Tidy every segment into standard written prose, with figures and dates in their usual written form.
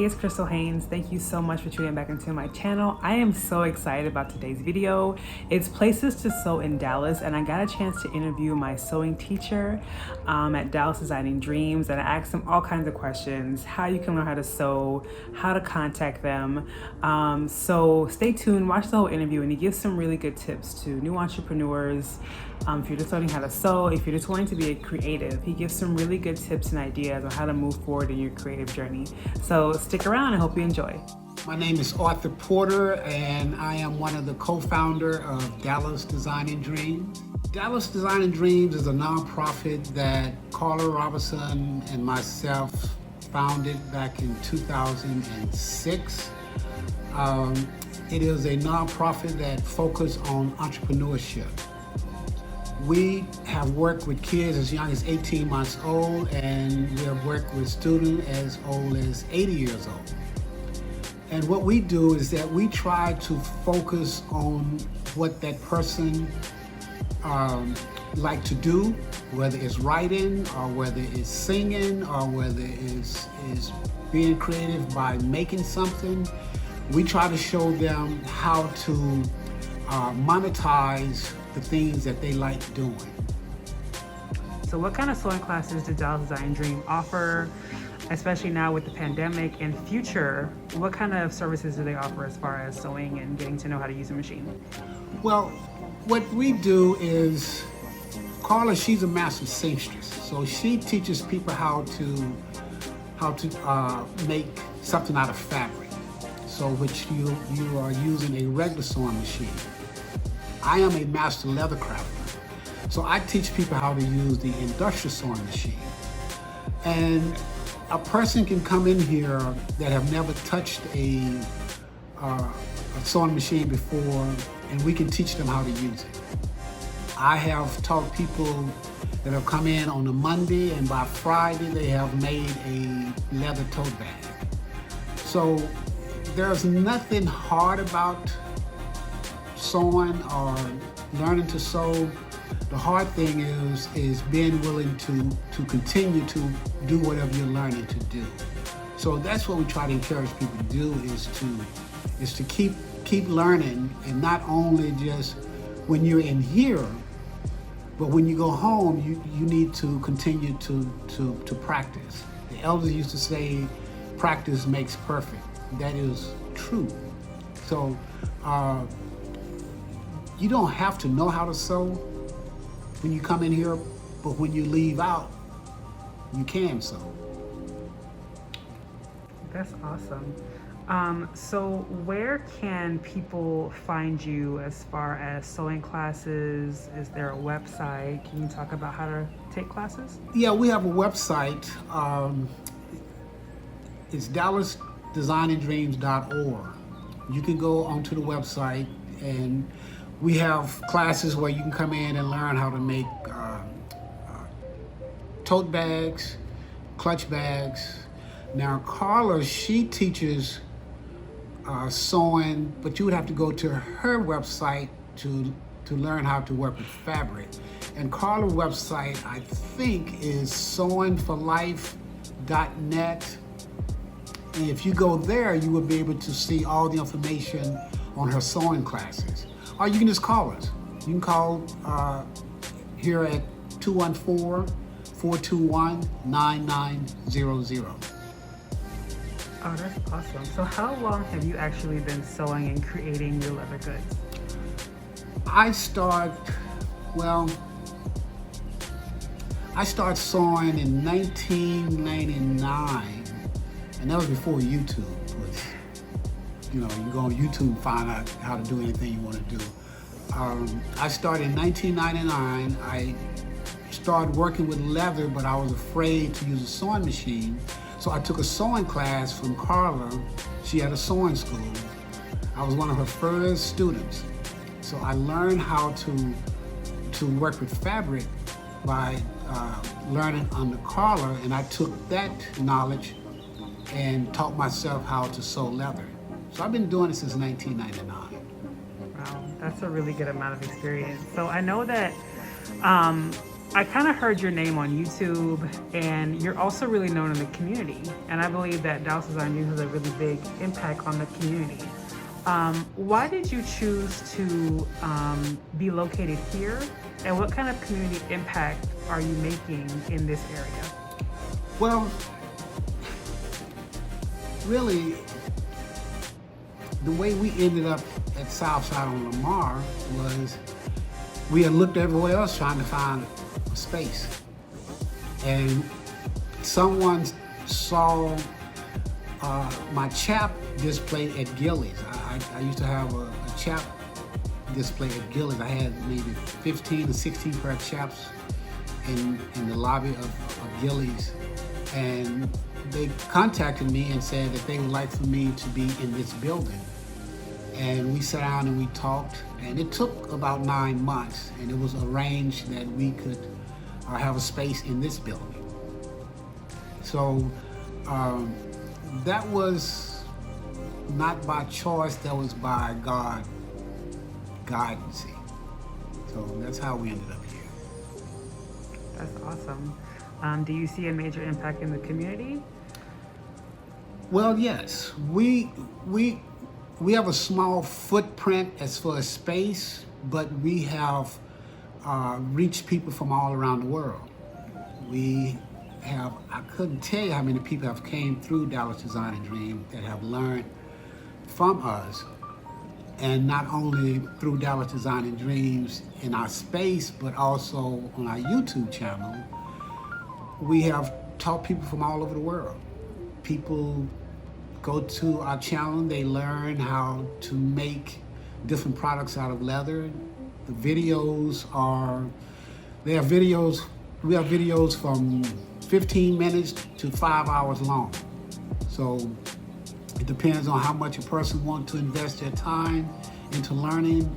Hey, it's Chrystal Haynes. Thank you so much for tuning back into my channel. I am so excited about today's video. It's Places to Sew in Dallas, and I got a chance to interview my sewing teacher at Dallas Designing Dreams, and I asked him all kinds of questions, how you can learn how to sew, how to contact them. So stay tuned, watch the whole interview, and he gives some really good tips to new entrepreneurs. If you're just learning how to sew, if you're just wanting to be a creative, he gives some really good tips and ideas on how to move forward in your creative journey. So stick around, I hope you enjoy. My name is Arthur Porter, and I am one of the co-founder of Dallas Designing Dreams. Dallas Designing Dreams is a nonprofit that Kaale Robinson and myself founded back in 2006. It is a nonprofit that focuses on entrepreneurship. We have worked with kids as young as 18 months old, and we have worked with students as old as 80 years old. And what we do is that we try to focus on what that person like to do, whether it's writing or whether it's singing or whether it's being creative by making something. We try to show them how to monetize the things that they like doing. So what kind of sewing classes did Dallas Design Dream offer, especially now with the pandemic? And future, what kind of services do they offer as far as sewing and getting to know how to use a machine? Well, what we do is, Kaale, she's a master seamstress. So she teaches people how to make something out of fabric. So which you are using a regular sewing machine. I am a master leather crafter, so I teach people how to use the industrial sewing machine. And a person can come in here that have never touched a sewing machine before, and we can teach them how to use it. I have taught people that have come in on a Monday, and by Friday they have made a leather tote bag. So there's nothing hard about sewing or learning to sew. The hard thing is being willing to continue to do whatever you're learning to do. So that's what we try to encourage people to do, is to keep learning, and not only just when you're in here, but when you go home, you need to continue to practice. The elders used to say, practice makes perfect. That is true. So you don't have to know how to sew when you come in here, but when you leave out, you can sew. That's awesome. So where can people find you as far as sewing classes? Is there a website? Can you talk about how to take classes? Yeah, we have a website. It's dallasdesigningdreams.org. You can go onto the website, and we have classes where you can come in and learn how to make tote bags, clutch bags. Now, Kaale, she teaches sewing, but you would have to go to her website to learn how to work with fabric. And Kaale's website, I think, is sewingforlife.net. And if you go there, you will be able to see all the information on her sewing classes. Or you can just call us. You can call here at 214-421-9900. Oh, that's awesome. So how long have you actually been sewing and creating your leather goods? I started sewing in 1999, and that was before YouTube. You can go on YouTube and find out how to do anything you want to do. I started in 1999. I started working with leather, but I was afraid to use a sewing machine. So I took a sewing class from Kaale. She had a sewing school. I was one of her first students. So I learned how to work with fabric by learning under Kaale, and I took that knowledge and taught myself how to sew leather. So I've been doing it since 1999. Wow, that's a really good amount of experience. So I know that I kind of heard your name on YouTube, and you're also really known in the community. And I believe that Dallas Design News has a really big impact on the community. Why did you choose to be located here? And what kind of community impact are you making in this area? Well, really, the way we ended up at Southside on Lamar was we had looked everywhere else trying to find a space. And someone saw my chap display at Gillies. I used to have a chap display at Gillies. I had maybe 15 or 16 pair of chaps in the lobby of Gillies. And they contacted me and said that they would like for me to be in this building. And we sat down and we talked, and it took about 9 months, and it was arranged that we could have a space in this building. So that was not by choice, that was by God guidance. So that's how we ended up here. That's awesome. Do you see a major impact in the community? Well, yes. We have a small footprint as far as space, but we have reached people from all around the world. We have, I couldn't tell you how many people have came through Dallas Design and Dream that have learned from us, and not only through Dallas Design and Dreams in our space, but also on our YouTube channel. We have taught people from all over the world. People go to our channel, they learn how to make different products out of leather. The videos are, we have videos from 15 minutes to 5 hours long. So it depends on how much a person wants to invest their time into learning,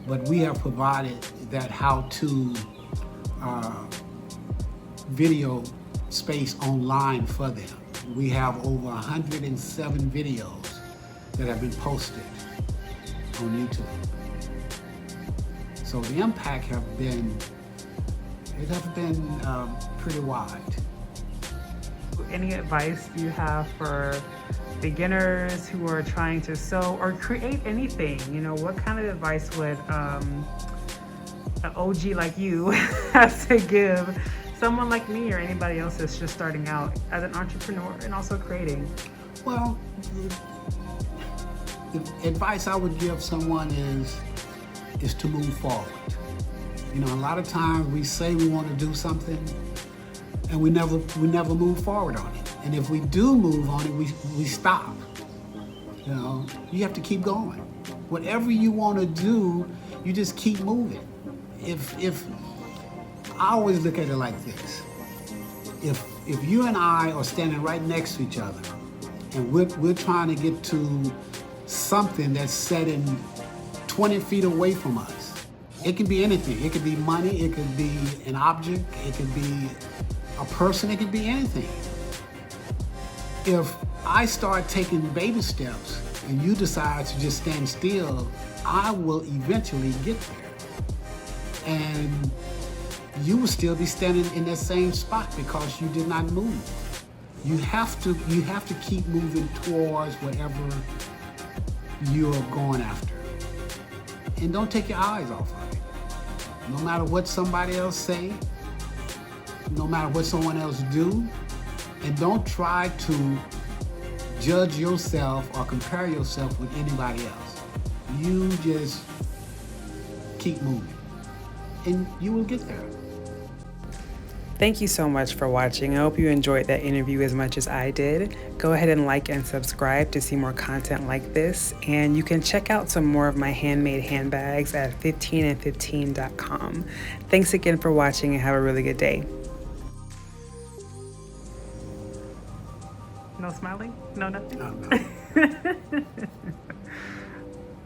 but we have provided that how-to video space online for them. We have over 107 videos that have been posted on YouTube. So the impact have been pretty wide. Any advice you have for beginners who are trying to sew or create anything? You know, what kind of advice would an OG like you have to give someone like me or anybody else that's just starting out as an entrepreneur and also creating? Well, the advice I would give someone is to move forward. You know, a lot of times we say we want to do something and we never move forward on it. And if we do move on it, we stop. You know, you have to keep going. Whatever you want to do, you just keep moving. If I always look at it like this. If you and I are standing right next to each other and we're trying to get to something that's sitting 20 feet away from us, it can be anything. It could be money, it could be an object, it could be a person, it could be anything. If I start taking baby steps and you decide to just stand still, I will eventually get there. And you will still be standing in that same spot because you did not move. You have to keep moving towards whatever you're going after. And don't take your eyes off of it. No matter what somebody else say, no matter what someone else do, and don't try to judge yourself or compare yourself with anybody else. You just keep moving and you will get there. Thank you so much for watching. I hope you enjoyed that interview as much as I did. Go ahead and like and subscribe to see more content like this. And you can check out some more of my handmade handbags at 15and15.com. Thanks again for watching and have a really good day. No smiling? No, nothing? No.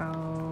Oh.